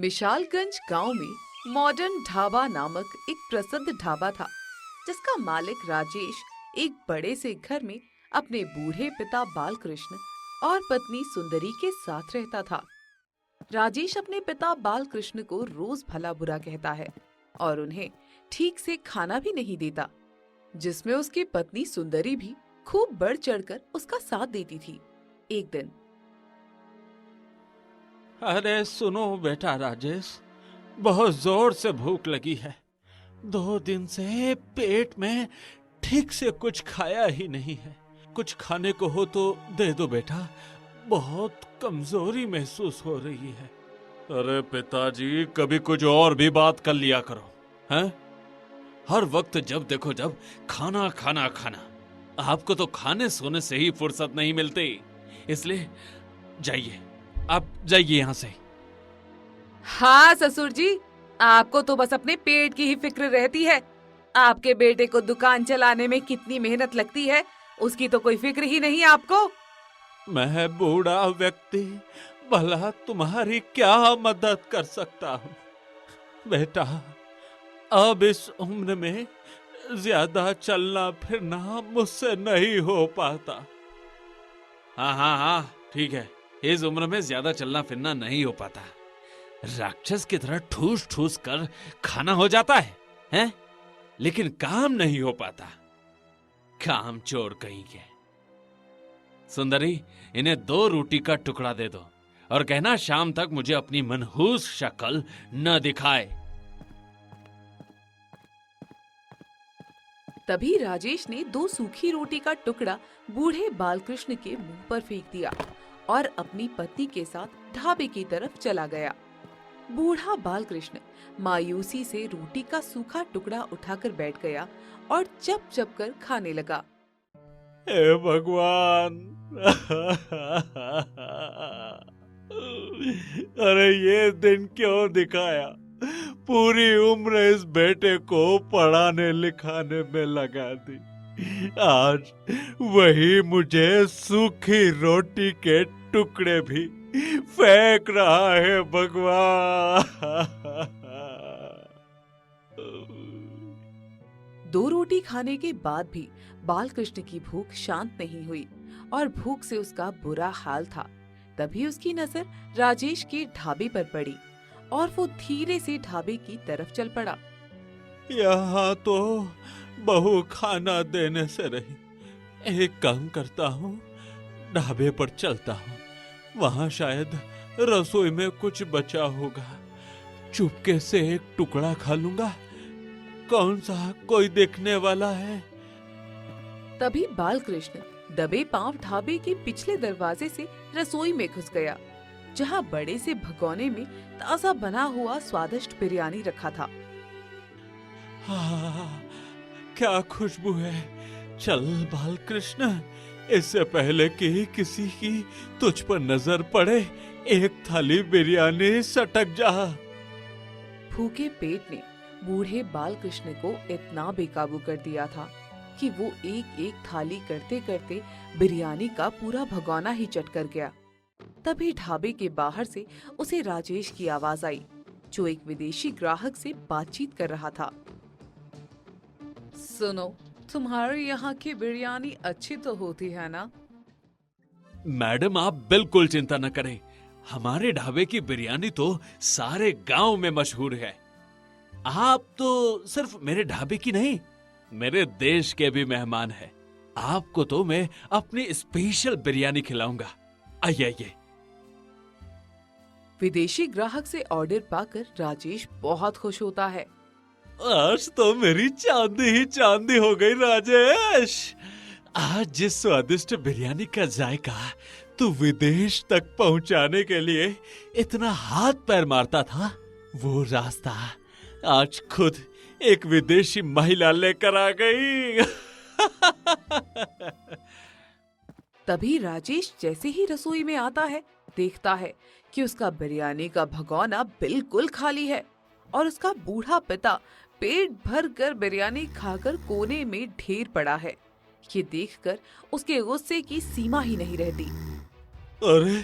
विशालगंज गांव में मॉडर्न ढाबा नामक एक प्रसिद्ध ढाबा था, जिसका मालिक राजेश एक बड़े से घर में अपने बूढ़े पिता बालकृष्ण और पत्नी सुंदरी के साथ रहता था। राजेश अपने पिता बालकृष्ण को रोज भला बुरा कहता है और उन्हें ठीक से खाना भी नहीं देता, जिसमें उसकी पत्नी सुंदरी भी खूब बढ़ चढ़कर उसका साथ देती थी। एक दिन, अरे सुनो बेटा राजेश, बहुत जोर से भूख लगी है। 2 दिन से पेट में ठीक से कुछ खाया ही नहीं है। कुछ खाने को हो तो दे दो बेटा, बहुत कमजोरी महसूस हो रही है। अरे पिताजी, कभी कुछ और भी बात कर लिया करो, हैं? हर वक्त जब देखो जब खाना खाना खाना। आपको तो खाने सोने से ही फुर्सत नहीं मिलती, इसलिए जाइए, आप जाइए यहाँ से। हाँ ससुर जी, आपको तो बस अपने पेट की ही फिक्र रहती है। आपके बेटे को दुकान चलाने में कितनी मेहनत लगती है, उसकी तो कोई फिक्र ही नहीं आपको। मैं बूढ़ा व्यक्ति भला तुम्हारी क्या मदद कर सकता हूँ बेटा? अब इस उम्र में ज्यादा चलना फिरना मुझसे नहीं हो पाता। हाँ हाँ हाँ, ठीक है, इस उम्र में ज्यादा चलना फिरना नहीं हो पाता। राक्षस की तरह ठूस ठूस कर खाना हो जाता है, हैं? लेकिन काम नहीं हो पाता। काम चोर कहीं के। सुंदरी, इन्हें 2 रोटी का टुकड़ा दे दो और कहना शाम तक मुझे अपनी मनहूस शक्ल न दिखाए। तभी राजेश ने 2 सूखी रोटी का टुकड़ा बूढ़े बालकृष्ण के मुंह पर फेंक दिया और अपनी पत्नी के साथ ढाबे की तरफ चला गया। बूढ़ा बालकृष्ण मायूसी से रोटी का सूखा टुकड़ा उठाकर बैठ गया और चप चप कर खाने लगा। हे भगवान! अरे ये दिन क्यों दिखाया? पूरी उम्र इस बेटे को पढ़ाने लिखाने में लगा दी, आज वही मुझे सूखी रोटी के टुकड़े भी फेंक रहा है। भगवान! 2 रोटी खाने के बाद भी बालकृष्ण की भूख शांत नहीं हुई और भूख से उसका बुरा हाल था। तभी उसकी नजर राजेश के ढाबे पर पड़ी और वो धीरे से ढाबे की तरफ चल पड़ा। यहाँ तो बहू खाना देने से रही। एक काम करता हूँ, ढाबे पर चलता हूँ, वहाँ शायद रसोई में कुछ बचा होगा। चुपके से एक टुकड़ा खा लूंगा, कौन सा कोई देखने वाला है। तभी बालकृष्ण दबे पांव ढाबे के पिछले दरवाजे से रसोई में घुस गया, जहाँ बड़े से भगोने में ताजा बना हुआ स्वादिष्ट बिरयानी रखा था। हाँ, क्या खुशबू है। चल बालकृष्ण, इससे पहले कि किसी की तुझ पर नजर पड़े, एक थाली बिरयानी सटक जा। भूखे पेट ने बूढ़े बालकृष्ण को इतना बेकाबू कर दिया था कि वो एक एक थाली करते करते बिरयानी का पूरा भगोना ही चट कर गया। तभी ढाबे के बाहर से उसे राजेश की आवाज आई, जो एक विदेशी ग्राहक से बातचीत कर रहा था। सुनो, तुम्हारे यहाँ की बिरयानी अच्छी तो होती है ना? मैडम, आप बिल्कुल चिंता न करें, हमारे ढाबे की बिरयानी तो सारे गांव में मशहूर है। आप तो सिर्फ मेरे ढाबे की नहीं, मेरे देश के भी मेहमान हैं। आपको तो मैं अपनी स्पेशल बिरयानी खिलाऊंगा। आइए आइए। विदेशी ग्राहक से ऑर्डर पाकर राजेश बहुत खुश होता है। आज तो मेरी चांदी ही चांदी हो गई राजेश। आज जिस स्वादिष्ट बिरयानी का जायका तू विदेश तक पहुंचाने के लिए इतना हाथ पैर मारता था, वो रास्ता आज खुद एक विदेशी महिला लेकर आ गई। तभी राजेश जैसे ही रसोई में आता है, देखता है कि उसका बिरयानी का भगोना बिल्कुल खाली है और उसका बूढ़ा पिता पेट भर कर बिरयानी खाकर कोने में ढेर पड़ा है। ये देखकर उसके गुस्से की सीमा ही नहीं रहती। अरे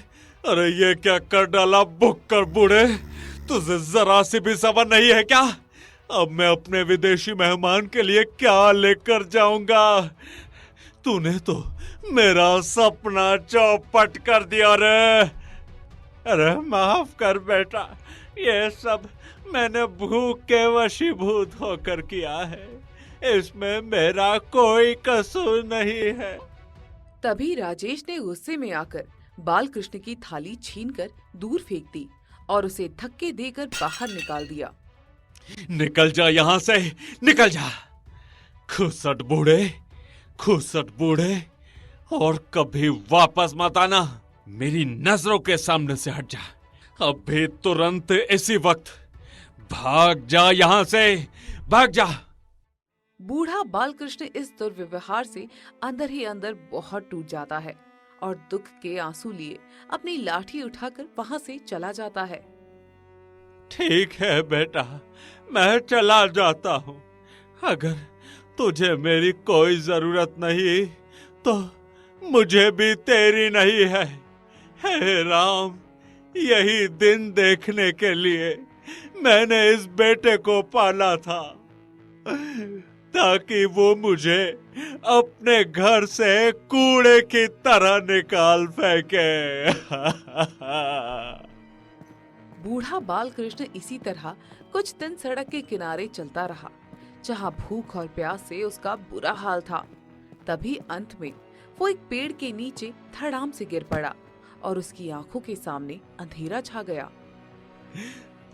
अरे, ये क्या कर डाला बुक कर बूढ़े? तुझे जरा सी भी सब्र नहीं है क्या? अब मैं अपने विदेशी मेहमान के लिए क्या लेकर जाऊंगा? तूने तो मेरा सपना चौपट कर दिया रे। अरे माफ कर बेटा, ये सब मैंने भूख के वशीभूत होकर किया है। इसमें मेरा कोई कसूर नहीं है। तभी राजेश ने गुस्से में आकर बालकृष्ण की थाली छीनकर दूर फेंक दी और उसे धक्के देकर बाहर निकाल दिया। निकल जा यहाँ से, निकल जा। खुसट बूढ़े, खुसट बूढ़े, और कभी वापस मत आना। मेरी नजरों के सामने से हट जा। अभी तुरंत इसी वक्त भाग जा यहाँ से, भाग जा। बूढ़ा बालकृष्ण इस दुर्व्यवहार से अंदर ही अंदर बहुत टूट जाता है और दुख के आंसू लिए अपनी लाठी उठाकर वहां से चला जाता है। ठीक है बेटा, मैं चला जाता हूँ। अगर तुझे मेरी कोई जरूरत नहीं तो मुझे भी तेरी नहीं है। हे राम, यही दिन देखने के लिए मैंने इस बेटे को पाला था, ताकि वो मुझे अपने घर से कूड़े की तरह निकाल फेंके। बूढ़ा बालकृष्ण इसी तरह कुछ दिन सड़क के किनारे चलता रहा, जहाँ भूख और प्यास से उसका बुरा हाल था। तभी अंत में वो एक पेड़ के नीचे धड़ाम से गिर पड़ा और उसकी आंखों के सामने अंधेरा छा गया।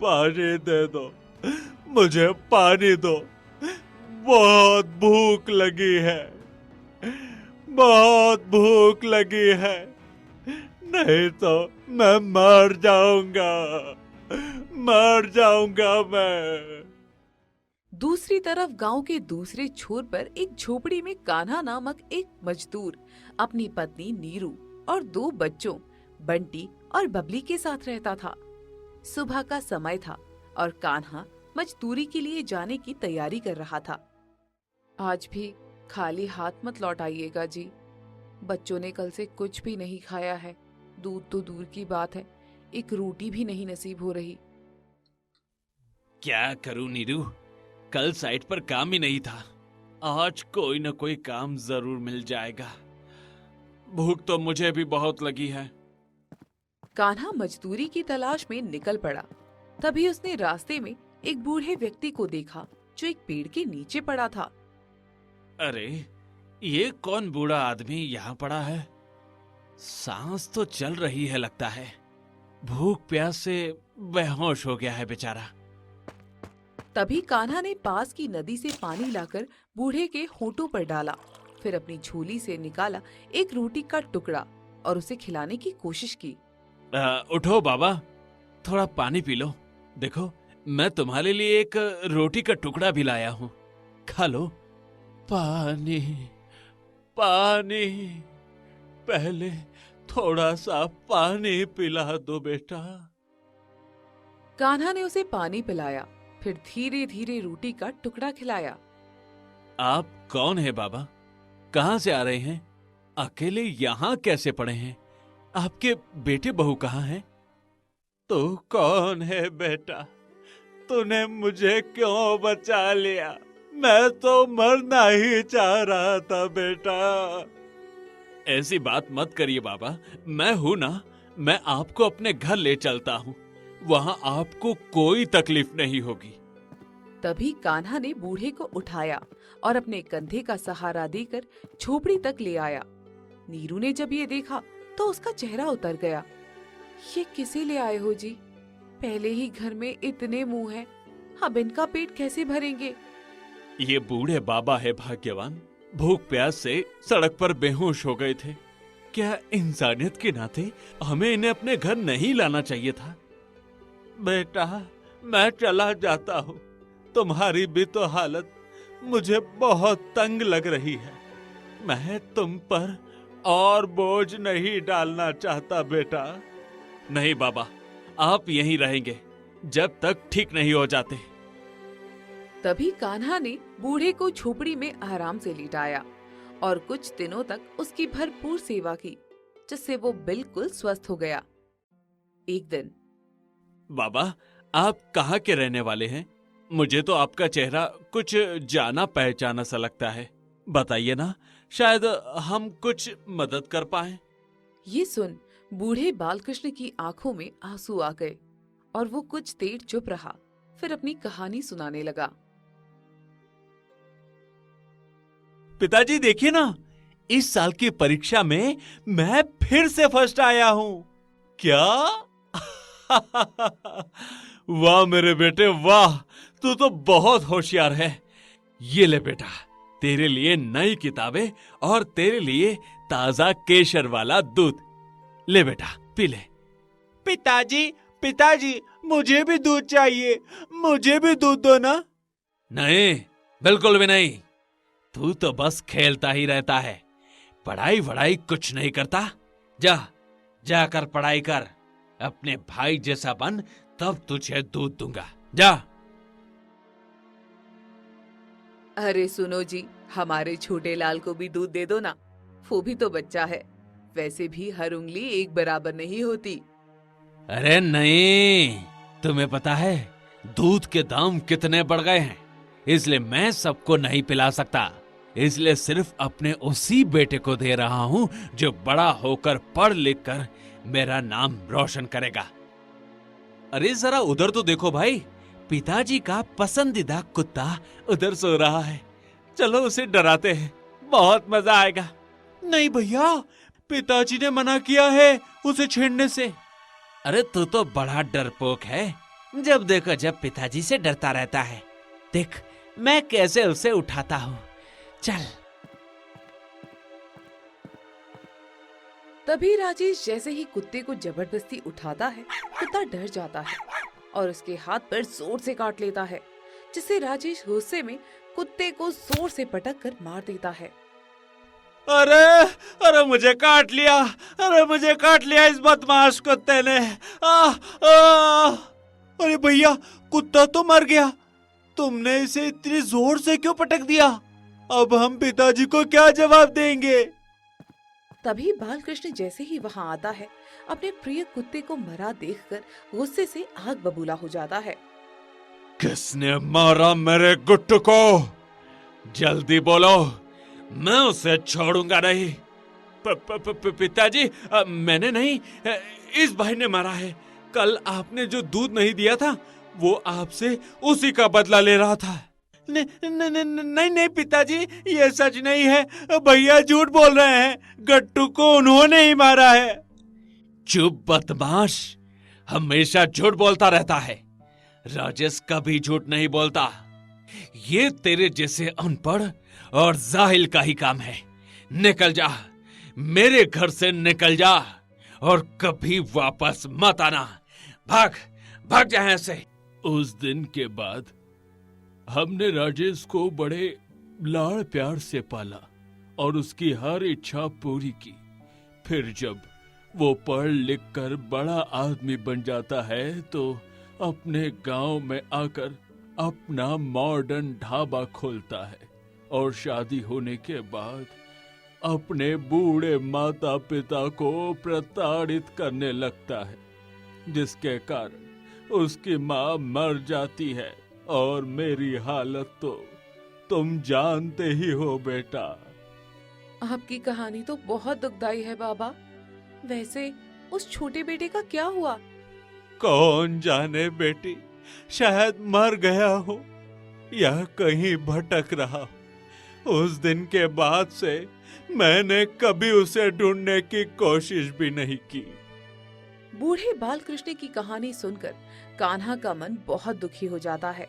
पानी दे दो, मुझे पानी दो, बहुत भूख लगी है, बहुत भूख लगी है, नहीं तो मैं मर जाऊंगा, मर जाऊंगा मैं। दूसरी तरफ गांव के दूसरे छोर पर एक झोपड़ी में कान्हा नामक एक मजदूर अपनी पत्नी नीरू और 2 बच्चों बंटी और बबली के साथ रहता था। सुबह का समय था और कान्हा मजदूरी के लिए जाने की तैयारी कर रहा था। आज भी खाली हाथ मत लौट आइएगा जी। बच्चों ने कल से कुछ भी नहीं खाया है। दूध तो दूर की बात है, एक रोटी भी नहीं नसीब हो रही। क्या करूं नीरू, कल साइट पर काम ही नहीं था। आज कोई न कोई काम जरूर मिल जाएगा। भूख तो मुझे भी बहुत लगी है। कान्हा मजदूरी की तलाश में निकल पड़ा। तभी उसने रास्ते में एक बूढ़े व्यक्ति को देखा जो एक पेड़ के नीचे पड़ा था। अरे, ये कौन बूढ़ा आदमी यहाँ पड़ा है? सांस तो चल रही है लगता है। भूख प्यास से बेहोश हो गया है बेचारा। तभी कान्हा ने पास की नदी से पानी लाकर बूढ़े के होठों पर डाला, फिर अपनी झोली से निकाला एक रोटी का टुकड़ा और उसे खिलाने की कोशिश की। उठो बाबा, थोड़ा पानी पी लो। देखो, मैं तुम्हारे लिए एक रोटी का टुकड़ा भी लाया हूँ, खा लो। पानी, पानी, पहले थोड़ा सा पानी पिला दो बेटा। कान्हा ने उसे पानी पिलाया, फिर धीरे धीरे रोटी का टुकड़ा खिलाया। आप कौन है बाबा? कहाँ से आ रहे हैं? अकेले यहाँ कैसे पड़े हैं? आपके बेटे बहू कहाँ हैं? तू कौन है बेटा? तूने मुझे क्यों बचा लिया? मैं तो मरना ही चाह रहा था बेटा। ऐसी बात मत करिए बाबा, मैं हूं ना, मैं आपको अपने घर ले चलता हूँ। वहाँ आपको कोई तकलीफ नहीं होगी। तभी कान्हा ने बूढ़े को उठाया और अपने कंधे का सहारा देकर झोपड़ी तक ले आया। नीरू ने जब ये देखा तो उसका चेहरा उतर गया। ये किसे ले आए हो जी? पहले ही घर में इतने मुंह हैं, अब इनका पेट कैसे भरेंगे? ये बूढ़े बाबा है भाग्यवान, भूख प्यास से सड़क पर बेहोश हो गए थे। क्या इंसानियत के नाते हमें इन्हें अपने घर नहीं लाना चाहिए था? बेटा, मैं चला जाता हूँ। तुम्हारी भी तो हालत मुझे बहुत तंग लग रही है। मैं तुम पर और बोझ नहीं डालना चाहता बेटा। नहीं बाबा, आप यहीं रहेंगे जब तक ठीक नहीं हो जाते। तभी कान्हा ने बूढ़े को झोपड़ी में आराम से लिटाया और कुछ दिनों तक उसकी भरपूर सेवा की, जिससे वो बिल्कुल स्वस्थ हो गया। एक दिन, बाबा, आप कहाँ के रहने वाले हैं? मुझे तो आपका चेहरा कुछ जाना पहचाना सा लगता है। बताइए ना, शायद हम कुछ मदद कर पाएं। ये सुन बूढ़े बालकृष्ण की आंखों में आंसू आ गए और वो कुछ देर चुप रहा, फिर अपनी कहानी सुनाने लगा। पिताजी देखिए ना, इस साल की परीक्षा में मैं फिर से फर्स्ट आया हूं। क्या? वाह मेरे बेटे वाह, तू तो बहुत होशियार है। ये ले बेटा, तेरे लिए नई किताबें और तेरे लिए ताजा केसर वाला दूध। ले बेटा पी ले। पिताजी पिताजी, मुझे भी दूध चाहिए, मुझे भी दूध दो ना। नहीं, बिल्कुल भी नहीं। तू तो बस खेलता ही रहता है, पढ़ाई वढ़ाई कुछ नहीं करता। जा जाकर पढ़ाई कर, अपने भाई जैसा बन, तब तुझे दूध दूंगा। जा। अरे सुनो जी, हमारे छोटे लाल को भी दूध दे दो ना, वो भी तो बच्चा है। वैसे भी हर उंगली एक बराबर नहीं होती। अरे नहीं, तुम्हें पता है दूध के दाम कितने बढ़ गए हैं, इसलिए मैं सबको नहीं पिला सकता। इसलिए सिर्फ अपने उसी बेटे को दे रहा हूं जो बड़ा होकर पढ़ लिख कर मेरा नाम रोशन करेगा। अरे जरा उधर तो देखो भाई, पिताजी का पसंदीदा कुत्ता उधर सो रहा है। चलो उसे डराते हैं, बहुत मजा आएगा। नहीं भैया, पिताजी ने मना किया है उसे छेड़ने से। अरे तू तो बड़ा डरपोक है, जब देखो जब पिताजी से डरता रहता है। देख मैं कैसे उसे उठाता हूँ, चल। तभी राजेश जैसे ही कुत्ते को जबरदस्ती उठाता है, कुत्ता डर जाता है और उसके हाथ पर जोर से काट लेता है, जिससे राजेश गुस्से में कुत्ते को जोर से पटक कर मार देता है। अरे अरे मुझे काट लिया, अरे मुझे काट लिया इस बदमाश कुत्ते ने। अरे भैया, कुत्ता तो मर गया, तुमने इसे इतनी जोर से क्यों पटक दिया? अब हम पिताजी को क्या जवाब देंगे? तभी बालकृष्ण जैसे ही वहाँ आता है, अपने प्रिय कुत्ते को मरा देखकर गुस्से से आग बबूला हो जाता है। किसने मारा मेरे गुट्टू को? जल्दी बोलो, मैं उसे छोड़ूंगा नहीं। पिताजी, मैंने नहीं, इस भाई ने मारा है। कल आपने जो दूध नहीं दिया था, वो आपसे उसी का बदला ले रहा था। नहीं पिताजी, ये सच नहीं है, भैया झूठ बोल रहे हैं, गट्टू को उन्होंने ही मारा है। चुप बदमाश, हमेशा झूठ बोलता रहता है। राजेश कभी झूठ नहीं बोलता, ये तेरे जैसे अनपढ़ और जाहिल का ही काम है। निकल जा, मेरे घर से निकल जा और कभी वापस मत आना। भाग भाग जा यहाँ से। उस दिन के बाद हमने राजेश को बड़े लाड़ प्यार से पाला और उसकी हर इच्छा पूरी की। फिर जब वो पढ़ लिख कर बड़ा आदमी बन जाता है तो अपने गांव में आकर अपना मॉडर्न ढाबा खोलता है और शादी होने के बाद अपने बूढ़े माता पिता को प्रताड़ित करने लगता है, जिसके कारण उसकी माँ मर जाती है और मेरी हालत तो तुम जानते ही हो बेटा। आपकी कहानी तो बहुत दुखदाई है बाबा। वैसे उस छोटे बेटे का क्या हुआ? कौन जाने बेटी, शायद मर गया हो या कहीं भटक रहा हो। उस दिन के बाद से मैंने कभी उसे ढूंढने की कोशिश भी नहीं की। बूढ़े बालकृष्ण की कहानी सुनकर कान्हा का मन बहुत दुखी हो जाता है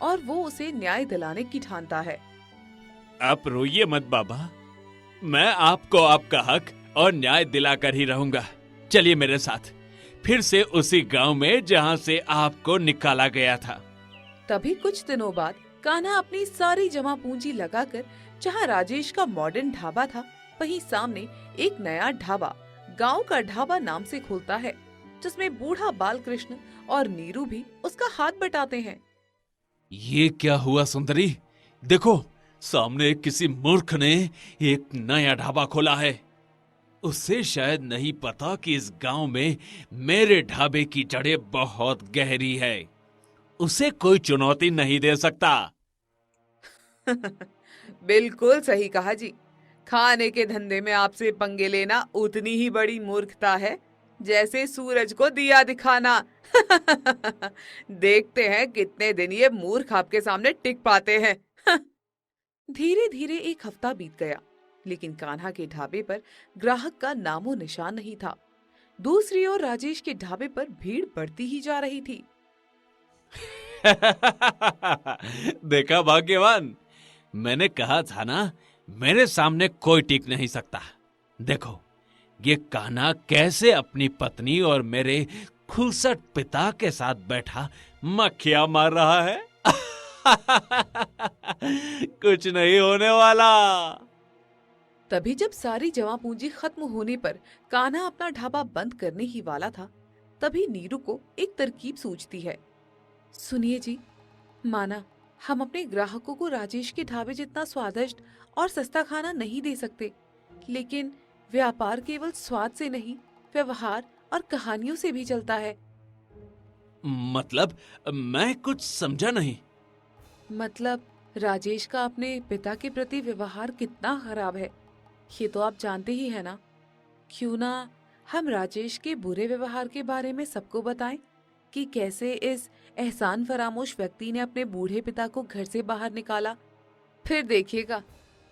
और वो उसे न्याय दिलाने की ठानता है। आप रोइए मत बाबा, मैं आपको आपका हक और न्याय दिलाकर ही रहूंगा। चलिए मेरे साथ, फिर से उसी गांव में जहां से आपको निकाला गया था। तभी कुछ दिनों बाद कान्हा अपनी सारी जमा पूंजी लगाकर जहां राजेश का मॉडर्न ढाबा था, वहीं सामने एक नया ढाबा गांव का ढाबा नाम से खोलता है, जिसमें बूढ़ा बालकृष्ण और नीरू भी उसका हाथ बटाते हैं। ये क्या हुआ सुंदरी? देखो, सामने किसी मूर्ख ने एक नया ढाबा खोला है। उसे शायद नहीं पता कि इस गांव में मेरे ढाबे की जड़ें बहुत गहरी है। उसे कोई चुनौती नहीं दे सकता। बिल्कुल सही कहा जी। खाने के धंधे में आपसे पंगे लेना उतनी ही बड़ी मूर्खता है जैसे सूरज को दिया दिखाना। देखते हैं कितने दिन ये मूर्ख आपके सामने टिक पाते हैं। धीरे धीरे एक हफ्ता बीत गया, लेकिन कान्हा के ढाबे पर ग्राहक का नामो निशान नहीं था। दूसरी ओर राजेश के ढाबे पर भीड़ बढ़ती ही जा रही थी। देखा भाग्यवान, मैंने कहा था ना, मेरे सामने कोई टिक नहीं सकता। देखो ये कान्हा कैसे अपनी पत्नी और मेरे खुलसट पिता के साथ बैठा मक्खियां मार रहा है। कुछ नहीं होने वाला। तभी जब सारी जमा पूंजी खत्म होने पर कान्हा अपना ढाबा बंद करने ही वाला था, तभी नीरू को एक तरकीब सूझती है। सुनिए जी, माना हम अपने ग्राहकों को राजेश के ढाबे जितना स्वादिष्ट और सस्ता खाना नहीं दे सकते, लेकिन व्यापार केवल स्वाद से नहीं, व्यवहार और कहानियों से भी चलता है। मतलब मैं कुछ समझा नहीं। मतलब राजेश का अपने पिता के प्रति व्यवहार कितना खराब है, ये तो आप जानते ही है ना। क्यों ना हम राजेश के बुरे व्यवहार के बारे में सबको बताएं कि कैसे इस एहसान फरामोश व्यक्ति ने अपने बूढ़े पिता को घर से बाहर निकाला। फिर देखिएगा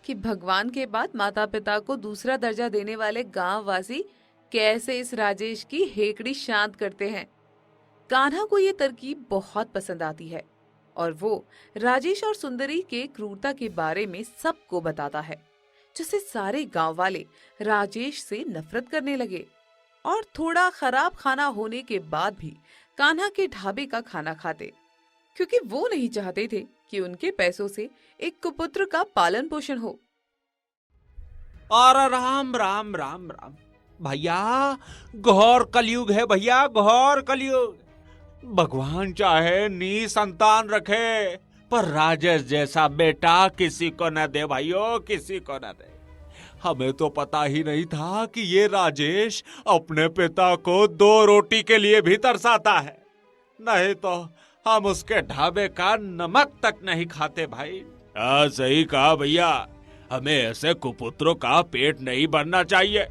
कि भगवान के बाद माता पिता को दूसरा दर्जा देने वाले गांव वासी कैसे इस राजेश की हेकड़ी शांत करते हैं। कान्हा को ये तरकीब बहुत पसंद आती है और वो राजेश और सुंदरी के क्रूरता के बारे में सबको बताता है, जिससे सारे गांव वाले राजेश से नफरत करने लगे और थोड़ा खराब खाना होने के बाद भी कान्हा के ढाबे का खाना खाते, क्योंकि वो नहीं चाहते थे कि उनके पैसों से एक कुपुत्र का पालन पोषण हो। और राम राम राम राम भैया, घोर कलयुग है भैया, घोर कलयुग। भगवान चाहे निसंतान रखे, पर राजेश जैसा बेटा किसी को न दे भाइयों, किसी को न दे। हमें तो पता ही नहीं था कि ये राजेश अपने पिता को 2 रोटी के लिए भी तरसाता है। नहीं तो हम उसके ढाबे का नमक तक नहीं खाते भाई। सही कहा भैया, हमें ऐसे कुपुत्रों का पेट नहीं भरना चाहिए।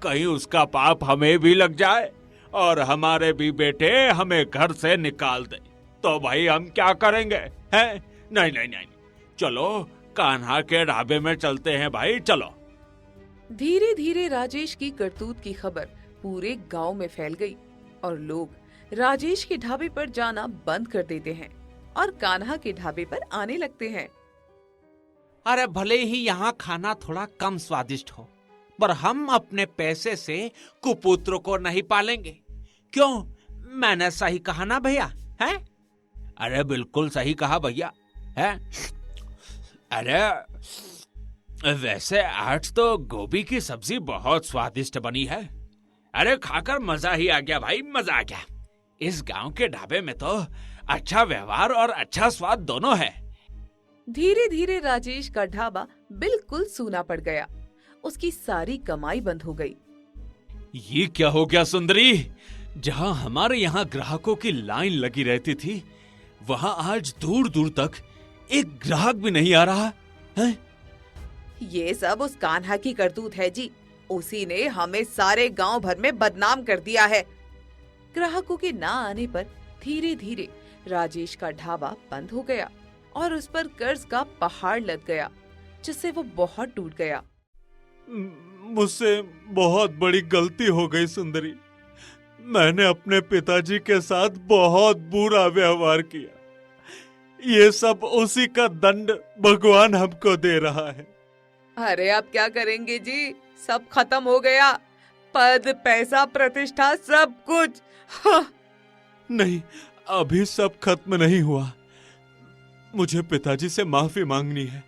कहीं उसका पाप हमें भी लग जाए और हमारे भी बेटे हमें घर से निकाल दे, तो भाई हम क्या करेंगे हैं? नहीं नहीं नहीं, चलो कान्हा के ढाबे में चलते हैं भाई, चलो। धीरे धीरे राजेश की करतूत की खबर पूरे गांव में फैल गई और लोग राजेश के ढाबे पर जाना बंद कर देते हैं और कान्हा के ढाबे पर आने लगते हैं। अरे भले ही यहाँ खाना थोड़ा कम स्वादिष्ट हो, पर हम अपने पैसे से कुपुत्र को नहीं पालेंगे। क्यों, मैंने सही कहा ना भैया? हैं? अरे बिल्कुल सही कहा भैया। हैं? अरे वैसे आज तो गोभी की सब्जी बहुत स्वादिष्ट बनी है। अरे खाकर मजा ही आ गया भाई, मजा आ गया। इस गांव के ढाबे में तो अच्छा व्यवहार और अच्छा स्वाद दोनों है। धीरे धीरे राजेश का ढाबा बिल्कुल सूना पड़ गया, उसकी सारी कमाई बंद हो गई। ये क्या हो गया सुंदरी? जहां हमारे यहाँ ग्राहकों की लाइन लगी रहती थी, वहां आज दूर दूर तक एक ग्राहक भी नहीं आ रहा है। ये सब उस कान्हा की करतूत है जी, उसी ने हमें सारे गांव भर में बदनाम कर दिया है। ग्राहकों के ना आने पर धीरे धीरे राजेश का ढाबा बंद हो गया और उस पर कर्ज का पहाड़ लद गया, जिससे वो बहुत टूट गया। मुझसे बहुत बड़ी गलती हो गई सुंदरी। मैंने अपने पिताजी के साथ बहुत बुरा व्यवहार किया। ये सब उसी का दंड भगवान हमको दे रहा है। अरे आप क्या करेंगे जी, सब खत्म हो गया, पद, पैसा, प्रतिष्ठा, सब कुछ। नहीं, अभी सब खत्म नहीं हुआ। मुझे पिताजी से माफी मांगनी है।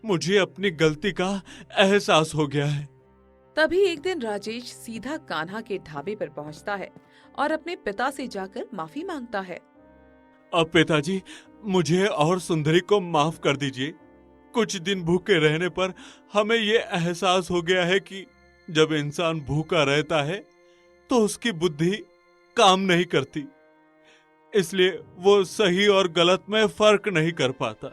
मुझे अपनी गलती का एहसास हो गया है। तभी एक दिन राजेश सीधा कान्हा के ढाबे पर पहुंचता है और अपने पिता से जाकर माफी मांगता है। अब पिताजी, मुझे और सुंदरी को माफ कर दीजिए। कुछ दिन भूखे रहने पर हमें ये एहसास हो गया है कि जब इंसान भूखा रहता है तो उसकी बुद्धि काम नहीं करती। इसलिए वो सही और गलत में फर्क नहीं कर पाता।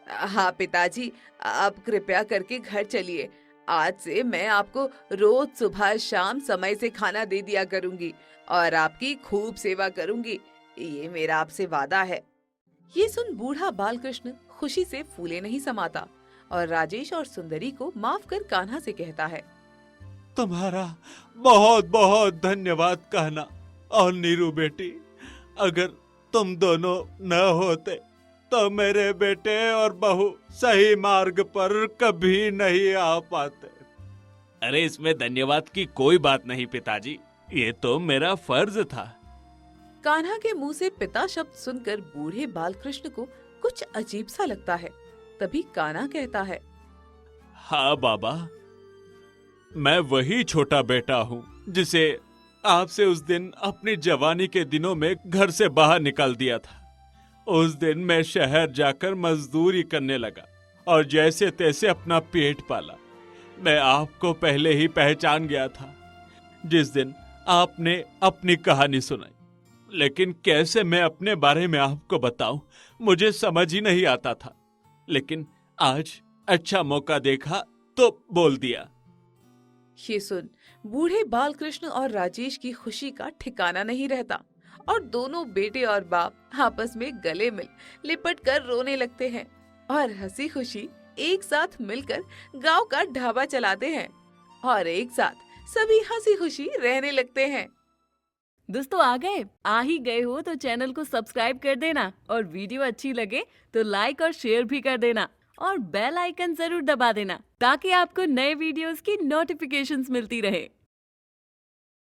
हाँ पिताजी, आप कृपया करके घर चलिए। आज से मैं आपको रोज सुबह शाम समय से खाना दे दिया करूंगी और आपकी खूब सेवा करूंगी। ये मेरा आपसे वादा है। ये सुन बूढ़ा बालकृष्ण खुशी से फूले नहीं समाता और राजेश और सुंदरी को माफ कर कान्हा से कहता है। तुम्हारा बहुत बहुत धन्यवाद कान्हा और नीरू बेटी। अगर तुम दोनों न होते तो मेरे बेटे और बहू सही मार्ग पर कभी नहीं आ पाते। अरे इसमें धन्यवाद की कोई बात नहीं पिताजी, ये तो मेरा फर्ज था। कान्हा के मुंह से पिता शब्द सुनकर बूढ़े बालकृष्ण को कुछ अजीब सा लगता है। तभी कान्हा कहता है। हाँ बाबा, मैं वही छोटा बेटा हूँ जिसे आपसे उस दिन अपनी जवानी के दिनों में घर से बाहर निकाल दिया था। उस दिन मैं शहर जाकर मजदूरी करने लगा और जैसे तैसे अपना पेट पाला। मैं आपको पहले ही पहचान गया था जिस दिन आपने अपनी कहानी सुनाई, लेकिन कैसे मैं अपने बारे में आपको बताऊं मुझे समझ ही नहीं आता था। लेकिन आज अच्छा मौका देखा तो बोल दिया। ये सुन बूढ़े बालकृष्ण और राजेश की खुशी का ठिकाना नहीं रहता और दोनों बेटे और बाप आपस में गले मिल लिपट कर रोने लगते हैं और हंसी खुशी एक साथ मिलकर गांव का ढाबा चलाते हैं और एक साथ सभी हंसी खुशी रहने लगते हैं। दोस्तों आ ही गए हो तो चैनल को सब्सक्राइब कर देना और वीडियो अच्छी लगे तो लाइक और शेयर भी कर देना और बेल आइकन जरूर दबा देना ताकि आपको नए वीडियोस की नोटिफिकेशंस मिलती रहे।